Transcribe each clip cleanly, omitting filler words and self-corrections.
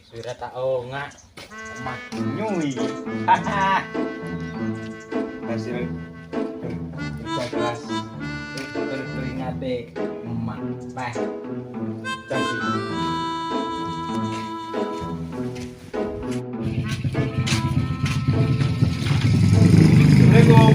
Sudah tak ongak. Omah nyui. Hasil kerja keras berkeringate emak. Peh. Jadi Assalamualaikum.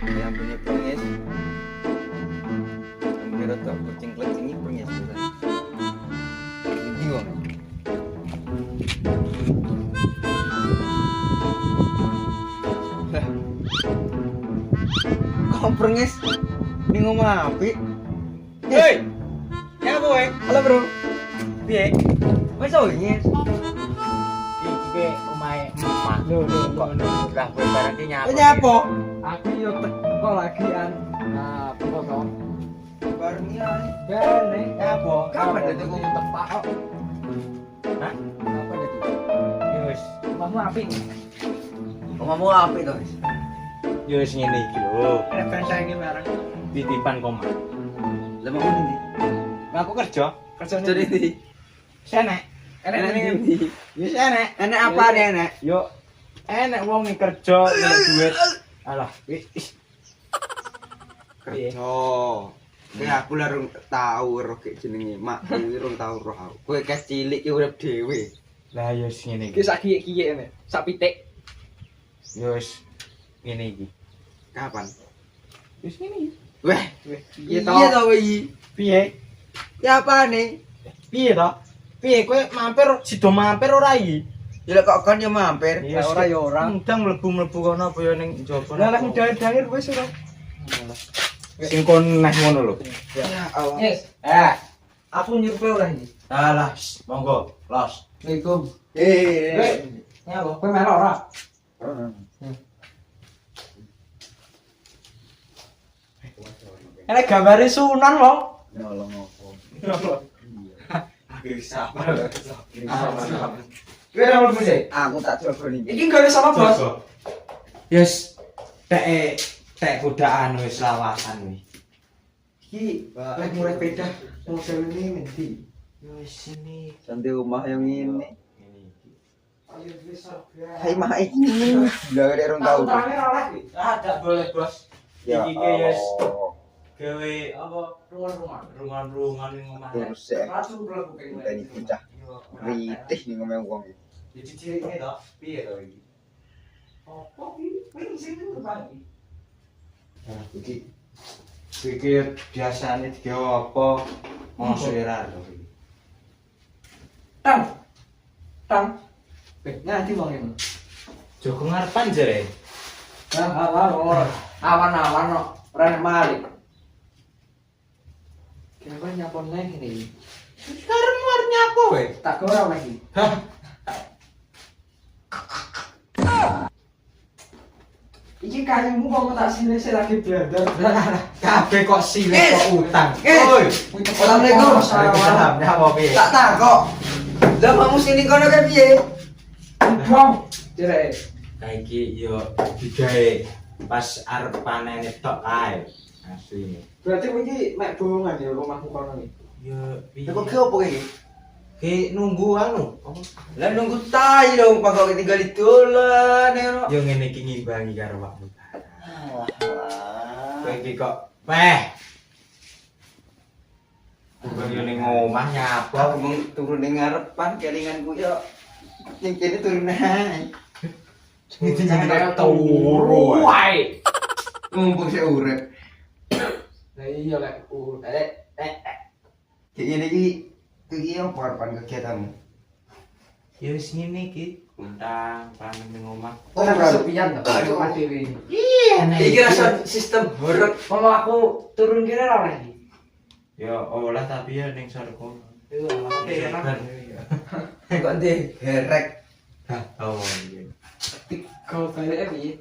Yang punya pengis yang rata kucing ini pengis bingung kau pengis ini ngomong apa? Hei, ya boy, halo bro, piye? Wes ngis iki omahe emak. Lho kok lah kowe barang iki nyapa? nyapa? Aku yo teko lagian. Ah, poso. Barengnya Bene, apa? Kapan dadi kok tepak kok? Hah? Kapan dadi? Ya wis, omahmu apik. Omahmu apik to, Mas? Ya wis ngene iki lho. Nek benteng iki bareng. Titipan koma. Lah mau ndi? Aku kerja. Kerja ndi? Senek. Enek ndi? Wis enek. Enek apa nih enek? Yo enek wong iki kerja golek duit. Alah, wis. Kerja. Kowe aku lah rung tau roh kek jenenge mak kuwi rung tau roh aku. Kowe kes cilik ki urip dhewe. Lah ya wis ngene Iki iki. sak kiyek-kiyek ngene, sak pitik. Ya wis ngene iki. Kapan? Wis ngene iki. Weh, Piye to? iya to kowe iki? Piye? Ya apane? Piye to? Piye kowe mampir sido mampir ora iki? Ya lek kok kon yo mampir. Ya ora ya ora. Ndang mlebu-mlebu kono apa ya ning njaba. Lah lek ndang-ndangir wis ora. Sing kon neh ngono lho. Ya Allah. Yes, aku nyuruh ora iki. Alah, monggo, los. Assalamualaikum. Eh. Nyapa? Kowe melok ora? Ini gambare Sunan wong. Nolong opo? Aku sabar. Kowe ora mlebu sih. Aku tak coba iki. Iki gawe sama bos. Yes, tek godaan wis lawasan wis. Iki lek mulai beda model ini ngendi? Ya wis sini. Santai omah yang ini. Ngene iki. Ayo wis sabar. Hai mak ini. Lah rek rong tau. Tangannya ora lagi. Ah, tak boleh, Bos. Ya Iki ki yes Allah. gawe apa? Rungan-rungan. Rungan-rungan ning omah. Terus ya. Langsung mlebu kene. Tadi bocah ritih ning ngomong wong iki. Jadi cirikne to, piye to iki? Apa iki? Wing sing terbang. Nah, iki pikir biasane digawe apa? Mosok ora to iki. Tang. Tang. Nanti wong ini. Joko ngarepan jare. Awan-awan no, ora mari. Kira nyapon neh ini. Sekarang luar nyapo we? Tak ora lagi. Hah? Iki kayumu kok tak sini lagi bladar. Kabeh kok silet kok utang. Oi. Assalamualaikum. Waalaikumsalam. Nyapo piye? Tak takok. Lah kamu sini kono ke piye? Bong. Jere. Kaiki yo digawe pas arep panen tok kae. Asline. Berarti iki mek bohongan ya rumahmu kono iki. Yo piye? Lah kok ke opo iki? Ki nunggu anu. Apa? Lah nunggu tai dong pak kok tinggal dolan ya. Yo ngene iki ngimbangi karo waktu. Alah. Kowe iki kok peh. Bukan yo ning omah nyaplok. Aku mau turun ning ngarepan kelinganku yo. Ning kene turun ae. Itu jenenge turu. Wae. Mumpung sik urip. Lah iya lek Kayak ngene iki apa harapan kegiatanmu? Ya wis ngene iki, kuntang panen ning omah. Oh, kan bro. sepian to. Aku dhewe. Iki rasa sistem horor. Kalau aku turun kene ora oleh iki. Ya olah tapi ya ning sarko. Itu oke kan. Kok ndek herek. Oh iya. Kau balik piye?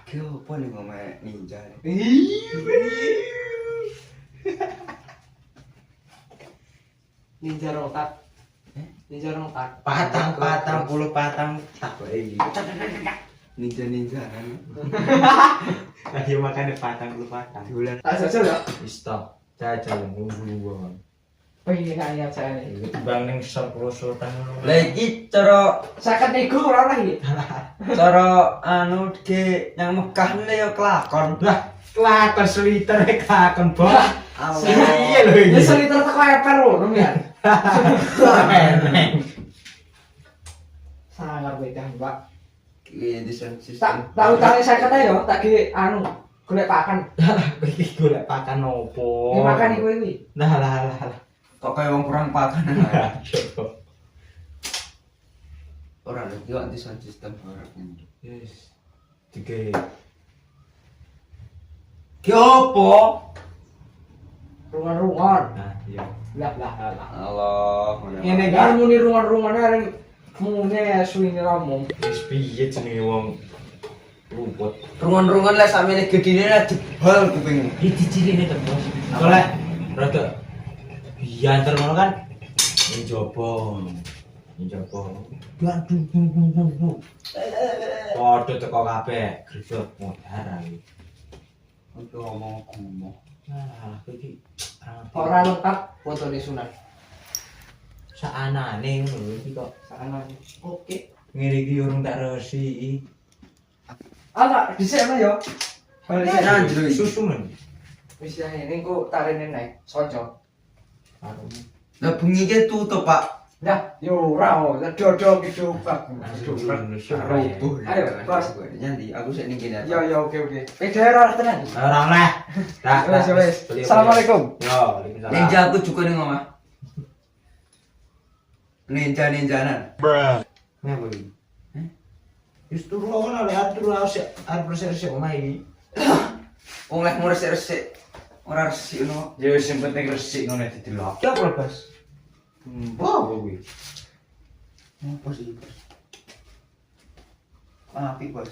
Ki opo ning omah ninja. Ninja rotak. Ninja rotak. Patang puluh patang tak iki. Ninja kan. Ayo makane patang puluh patang. Dolan. Tak jajal ya. Stop. Jajal nunggu wong. Pengen kaya jane. Bang ning sarko sultan ngono. Lah iki cara 50 nego ora oleh iki. cara anu ge yang Mekah le yo kelakon. Lah, kelakon seliter kelakon bos. Allah. Iya lho Ya iki. seliter teko eper ngono ya. Eneng. Sangar beda, Mbak. Iki desain Tak sistem. tahu-tahu 50 ae yo, tak ge anu golek pakan. Iki golek pakan opo? Ini makan iku iki. Nah lah. Kok kaya wong kurang pakan. Coba. Ora lho, yo desain sistem horor. Yes. Tiga. Ki opo? Rungan-rungan. Nah, iya. Lah. Allah. Ngene kan muni rungan-rungane areng mune suwine ramong. Wis piye jenenge wong rumput. Rungon-rungon lah sampe gedine lah jebol kuping. Iki cirine to, Bos. Oleh rada bianter ngono kan. Ning jopo. Duh. Padha teko kabeh, grebek modar iki. Untuk ngomong gumoh. Nah, iki Ora lengkap fotone sunat. saanane ngono iki kok. Sana. Oke. Ngene iki urung tak resiki. Ala dhisikno yo. Balik Nah, saya. jero iki. Susu men. Wis ya ini ku tarene naik sojo. Lah bengi ki tutup, Pak. Dah, yo ora oh, dodo gitu Pak. Rubuh. Ayo, Bos. Nanti aku sik ning kene. Yo oke. Ora tenan. Ora oleh. Wes. Assalamualaikum. Yo, waalaikumsalam. Ninja aku juga ning omah. Ninja-ninjanan. Ngapa iki? Wis turu ora oleh atur arep resik-resik omah iki. Wong lek mau resik-resik. Ora resik ngono. Ya wis sing penting resik ngono didelok. Ki apa, Bos? Apa kuwi? Apa sih? Apik, Bos.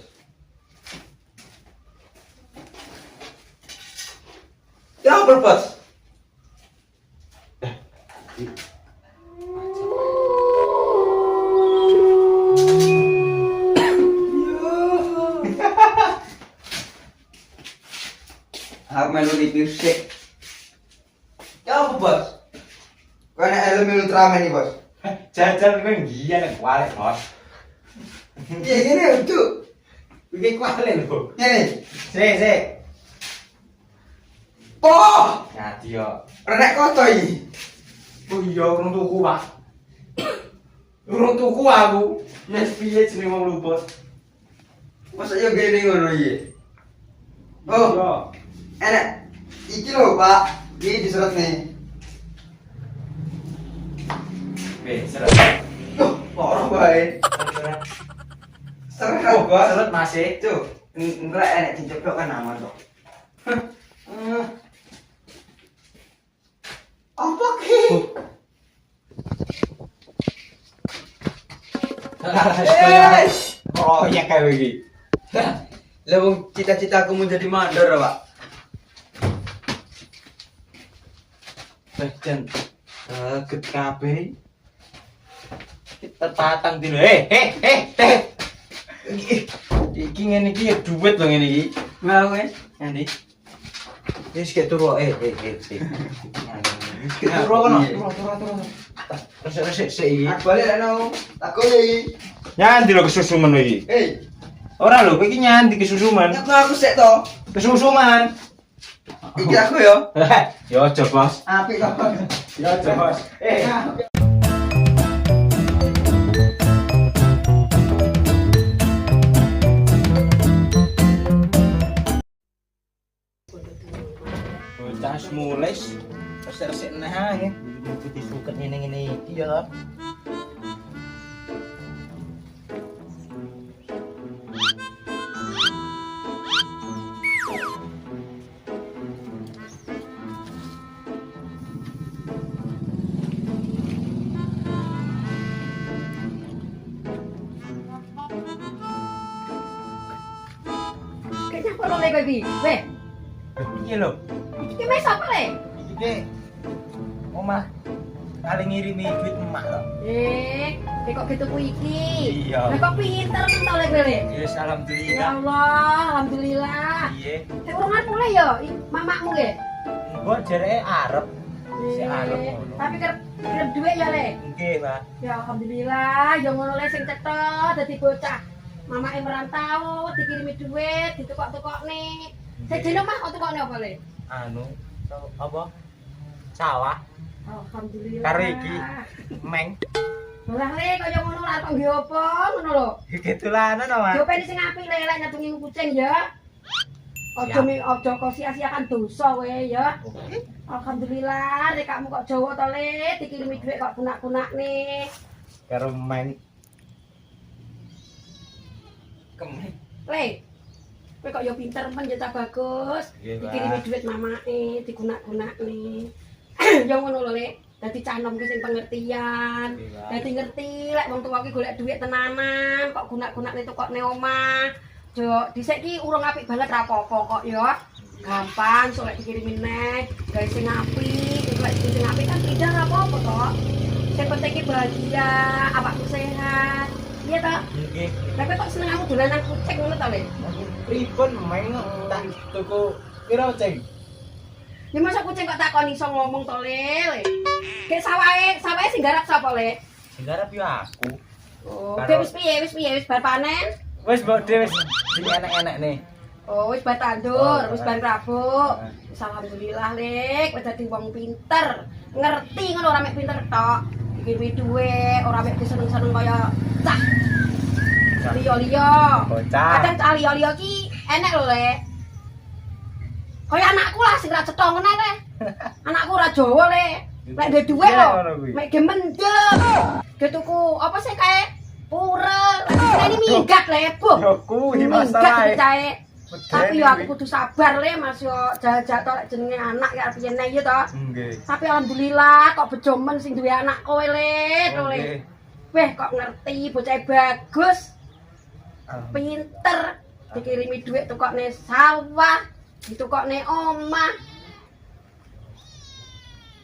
Ya apa, Bos? Aku melu review sik. Ya apa, Bos? Kau nak elemen Ultraman ni, Bos? Jajal kowe ngiya nek kuali, Bos. Ya, gini, untuk. Iki kuali lho. Gini. Sik. Oh! Ngati yo. Renek koto ini. Oh iya, urung tuku, Pak. Urung tuku aku. Wis piye jenenge wong luput? Masa yo gini ngono iki. Oh, Iya. enak. Iki lho, Pak. Iki diserot nih. Wis, seret. Orang baik. Seret, Bos. Seret masih. Tuh, enggak enak diceplok kan aman kok. Apa ki? Oh, ya kayak iki. Lah wong cita-citaku menjadi mandor, Pak. Jan get kabeh. Kita tatang dino. Iki ngene iki ya duit lho ngene iki. Mau wes. Nanti. Wis ke turu Turu kono. Resik sik iki. Aku balik ana. Takut iki. Nyanti lho kesusuman lho iki. Hei, Ora lho, kowe iki nyanti kesusuman. aku sik to. Kesusuman. Iki aku yo. Ya aja, Bos. Apik kok. Ya aja, Bos. Bocah mules. Resik-resik neh ae. Ikuti suket ngene-ngene iki ya toh. Kayaknya apa lo lagi, Bi? Weh, Piye lho? iki mes apa le? Iki omah paling ngirimi duit emak lho. Kok gitu ku iki? Iya. Lah kok pinter men tau lek le? Yes, Ya alhamdulillah. Allah, alhamdulillah. Iya. Sik urung mulai yo, mamakmu ge. Mbok jareke arep. Si arep ngono. Tapi kerep duit ya le. Nggih, Pak. Ya alhamdulillah, yo ngono le sing cetha dadi bocah. Mamake merantau, dikirimi duit, ditukok-tukokne. Sik dino mah kok tukokne apa le? Anu, apa? Sawah Alhamdulillah. karo iki meng. Lah le kaya ngono lah kok nggih apa ngono lho. Iki tulanan to, Mas. Yo pengen sing apik le lek nyatungi kucing ya. Ojo kok sia-siakan dosa kowe ya. Alhamdulillah nek kamu kok Jawa to le dikirimi dhuwit kok kunak-kunakne. Karo meng. Kemeng. Le. Kowe kok yo pinter men ya tak bagus. Nggih, Pak. Dikirimi dhuwit mamake dikunak-kunakne. Yo ngono lho le. Dadi canom ki sing pengertian. Nggih, Pak. Dadi ngerti lek wong tuwa ki golek dhuwit tenanan kok kunak-kunakne tukokne omah. Jo dhisik ki urung apik banget ra apa-apa kok ya. Gampang sok lek dikirimin neh, gawe sing apik, lek sing apik kan tidak ra apa-apa kok. Sing penting ki bahagia, awakmu sehat. Iya ta? Nggih. Lah kok seneng aku dolanan kucing ngono ta, Le? Pripun meng tak tuku piro, Ceng? Ya masa kucing kok takon iso ngomong to, Le? Kayak sawahe sing garap sapa, Le? Sing garap yo aku. Oh, wis piye wis bar panen? Wis mbok dhewe wis enak-enak nih. Oh, wis bar tandur, wis bar rabuk. Wis alhamdulillah, Lek, wis dadi wong pinter. Ngerti ngono ora mek pinter tok. Dikirimi dhuwit, ora mek diseneng-seneng kaya cah. Liya-liya. Bocah. Kadang cah liya-liya ki enek lho, Lek. Kaya anakku lah sing ra cetha ngene, Le. Anakku ora Jawa, Le. Lek duwe dhuwit Iya, lho. ngono kuwi. Mek ge mendem. Ge tuku apa sih kae pura. Ini minggat, Le, Bu. Yo kuwi Minggat masalahe. cae. Tapi yo aku kudu sabar le Mas yo jajak tok jenenge anak ya piye nek yo to. Nggih. Tapi alhamdulillah kok bejo men sing duwe anak kowe le to le. Nggih. Weh kok ngerti bocah bagus, Alhamdulillah. pinter, dikirimi duit tukokne sawah, ditukokne omah.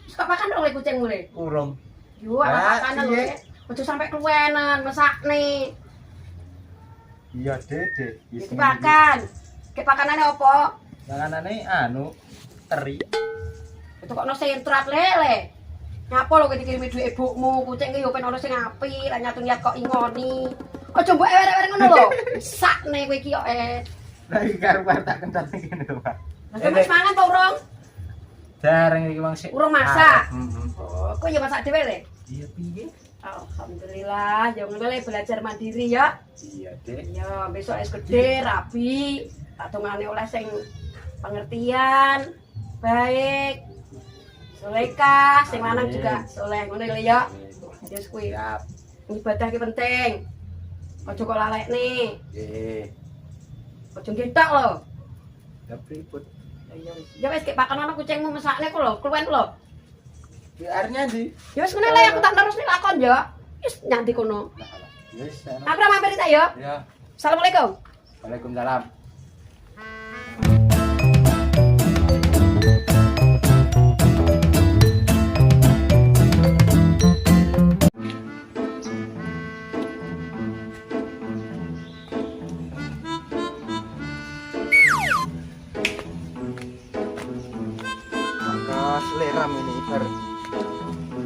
Wis kok makan oleh kucing mulai. Urung. Yo ana Ah, makanan iya. le. Ojo sampe keluwenan mesakne. Iya, Dede. Iki makan. Ke pakanane apa? Panganane anu teri. Itu kok no sentrat lele. Nyapa lho kowe dikirimi dhuwit ibukmu, kucing ki yo ben ono sing apik, lek nyatu niat kok ingoni. Aja mbok ewer-ewer ngono lho. Sakne kowe iki kok Lah iki karo tak kental ngene lho, Pak. Lah wis mangan to urung? Jarang iki Bang sik. Urung masak? Heeh. Oh, kowe yo masak dhewe le. Iya piye? Alhamdulillah, yo ngono le belajar mandiri ya. Iya, Dek. Ya besok es gede, rapi, tak dongane oleh sing pengertian, baik. Soleka, sing lanang juga soleh ngono le ya. Wis kuwi ya. Ibadah ki penting. Aja kok lalekne. Nggih. Aja ngetok lho. Ya pripun? Ya wis kek pakan ana kucingmu mesakne kok lho, kluwen lho. Ya arenya ndi? Ya wis ngene le aku tak terusne lakon ya. Wis nyanti kono. Wis. Aku ra mampir ta ya. Ya. Assalamualaikum. Waalaikumsalam. Maka seleram ini bar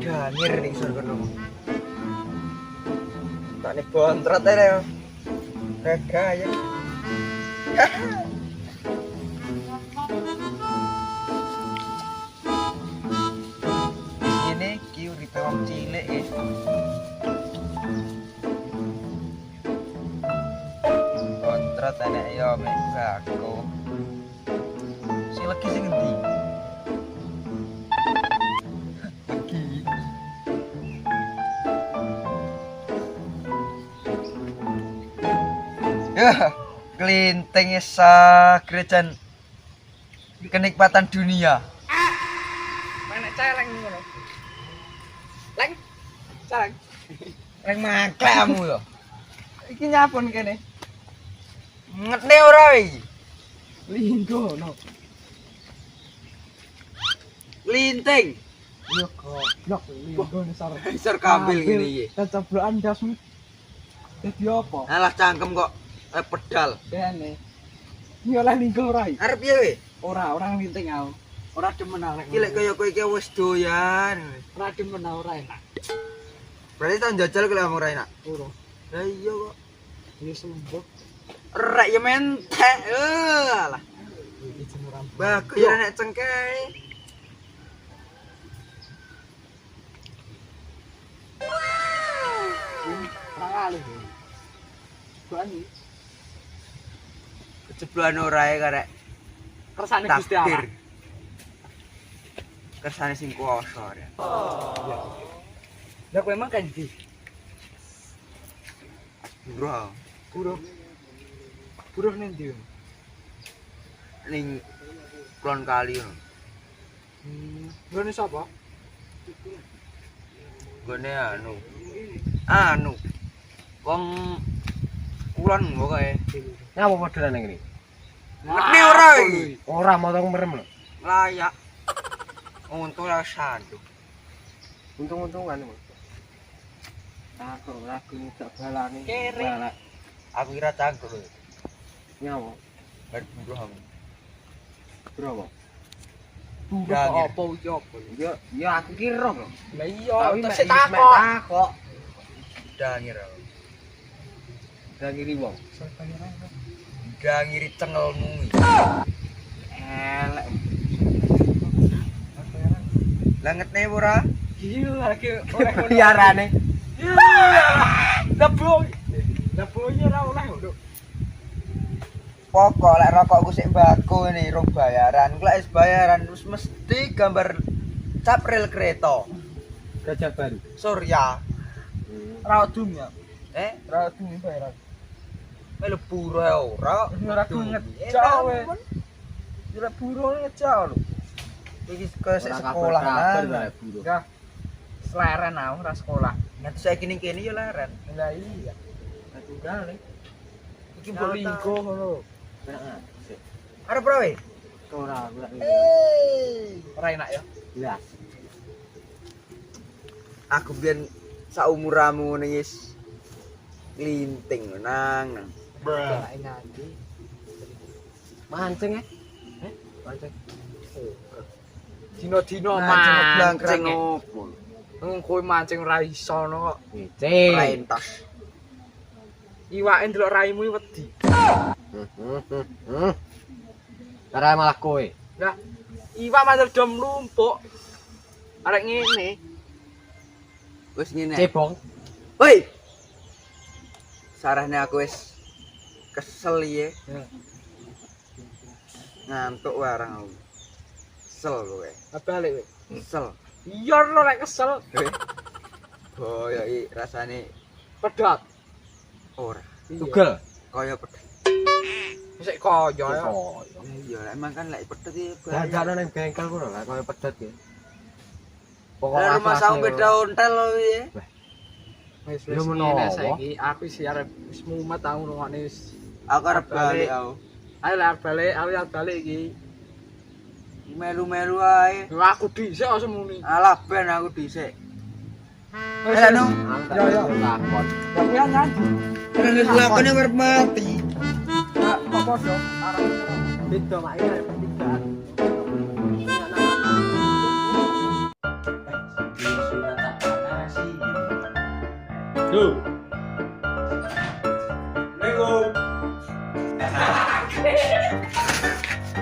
dangir ning sur kono. Tak nih bontrat ae. Gagah ya. cilik ya. Kontrat enek ya mek bako. Sing legi sing endi? Legi. Ya, kelinting sagrejan kenikmatan dunia. Mana celeng ngono. Leng. Celeng. Leng mangklek kamu yo. Iki nyapon kene. Ngetne ora iki? Linggo no. Linting. Yo goblok linggo nisar. Isor kambil ngene iki. Keceblokan dasmu. Dadi apa? Alah cangkem kok pedal. Kene. Iki oleh linggo ora iki? Arep piye kowe? Orang linting aku. Ora demen arek. Iki lek kaya kowe iki wis doyan. Ora demen ora enak. Berarti tak njajal kowe ora enak. Ora. Lah iya kok. Ini sembuh. Rek ya mentek. Alah. Iki jemuran. Bagus ya nek cengkeh. Ora kali. Bani. Kejebloan ora ya karek. Kersane Gusti Allah. Takdir. Kersane sing kuwasa ya. Lah kowe emang kan ndi? Bro, Buruh. Buruh ning ndi? ning Kulon Kali ngono. Ngene sapa? Gone anu. Wong kulon pokoke. Nyapa padha nang ngene? Ngerti ora iki? Ora motong merem lho. Layak. Untung ora sandu. Untung-untungan lho. Aku lagu ini tak balani. Kere. Aku kira cangkruk. Nyawa. Bar buruh aku. Berapa? Ya, apa iki apa? Ya aku kira kok. Lah iya, terus terus takok. takok. Udah ngira. Udah ngiri wong. Udah ngiri cengelmu. Elek. Lah ngetne ora? Iya lagi oleh liarane. Lah boy. Lah boy ora oleh lho. Pokok lek rokokku sik mbako ini rong bayaran. Lek wis bayaran wis mesti gambar cap rel kereta. Gajah baru. Surya. Raudum ya. Raudum bayaran. Melu pura ora. Ora ku ngejak we. Ora buru ngejak lho. Iki sik sekolah kan. Ya. Seleren aku ora sekolah. Nganti saiki ning kene ya leren. Lah iya. Tunggal nih. Iki Nyata. mbok linggo ngono. Arep ora we? Ora ora enak ya. Iya. Aku biyen saumuramu ngene wis linting nang. Ora enak iki. Mancing mancing. Dino-dino mancing opo? Wong kowe mancing ora iso no kok. Rentas. Iwake ndelok raimu wedi. Cara malah kowe. Lah, iwak mandel do mlumpuk. Arek ngene. Wis ngene. Cebong. Woi. Sarahne aku wis kesel ya. Ngantuk warang aku. Kesel kowe. Balik kowe. Kesel. Iya lho lek kesel. Boyo iki rasane Pedot. ora. Tugel. Kaya pedhet. Sik kaya ya. Iya, emang kan lek pedhet iki Dandane ning bengkel ngono lah kaya pedet ya. Lah rumah saung beda ontel lho iki. Wis Ya wis menawa. ngene saiki aku sih arep wis mumet aku ngrungokne wis. Aku arep balik aku. Ayo lah balik, aku ya balik iki. Melu-melu ae. Wah aku dhisik kok semuni. Alah ben aku dhisik. Wis Anu. Ya ya. lakon. Ya pian nyanyi. Terus lakone arep mati. Kok podo arep beda mak iki arep tiga. Duh.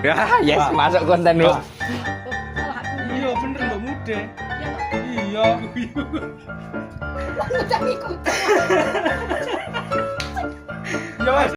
Ya, yes, masuk konten lu. Salah aku. Iya bener lho mude. Iya, Pak. Iya. guyu. Ngecek ikut.